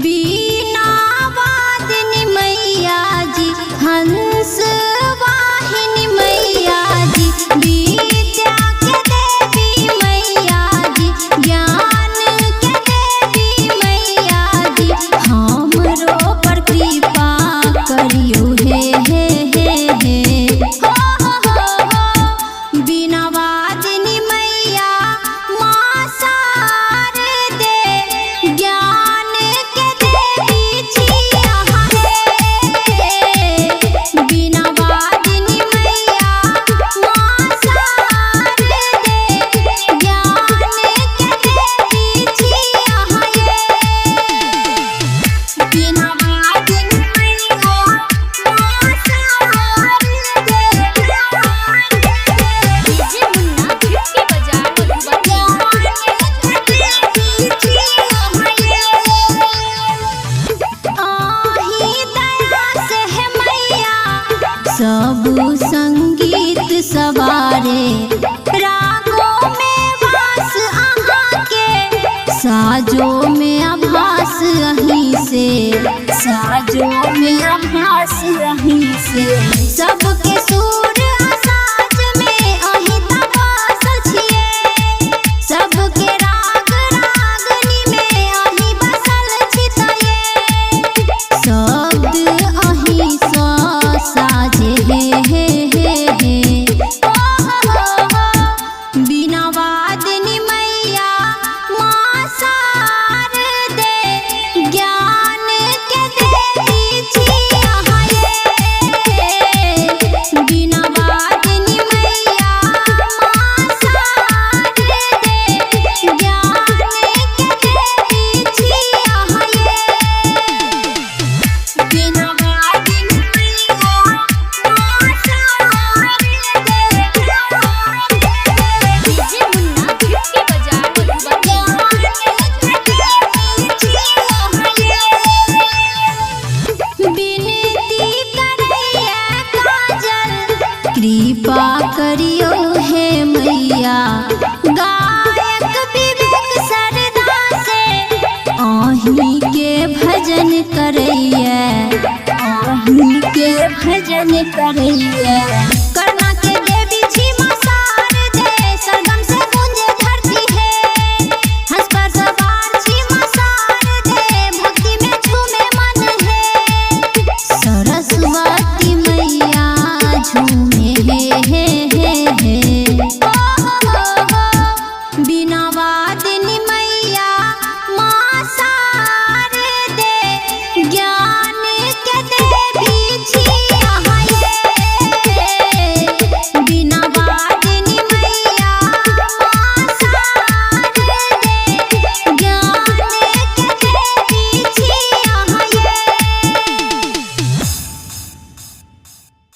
बीना वादिनी मैया जी, हंस वाहिनी मैया जी, विद्या के देवी मैया जी, ज्ञान के देवी मैया जी, हमरो पर कृपा करियो हे हे हे हे हो। बीना वादिनी मैया माँ शारदे, ज्ञान के देवी छिया हे। बीना वादिनी मैया माँ शारदे, ज्ञान के देवी छिया हे। बीना वादिनी मैया माँ शारदे, डीजे मुन्ना गिफ्ट के बाजार सब संगीत सवारे, रागों में वास अहाँ के, साजो में आभास अहीं से, साजो में आभास अहीं से, सबके सुर आसाज में अहीं तवासल छिए, सबके राग रागनी में अहीं बसल छिताये, शब्द अहीं सा साजे हे हे हे हे ओ। बीना वादिनी मैया माँ शारदे, ज्ञान के देवी छिया हे। बीना वादिनी मैया माँ शारदे, ज्ञान के देवी छिया हे। बीना वादिनी मैया माँ शारदे, डीजे मुन्ना गिफ्ट के बाजार विनती करैया काजल, कृपा करियो हे मैया, गायक विवेक सरदा से अहीं के भजन करैया, अहीं के भजन करैया।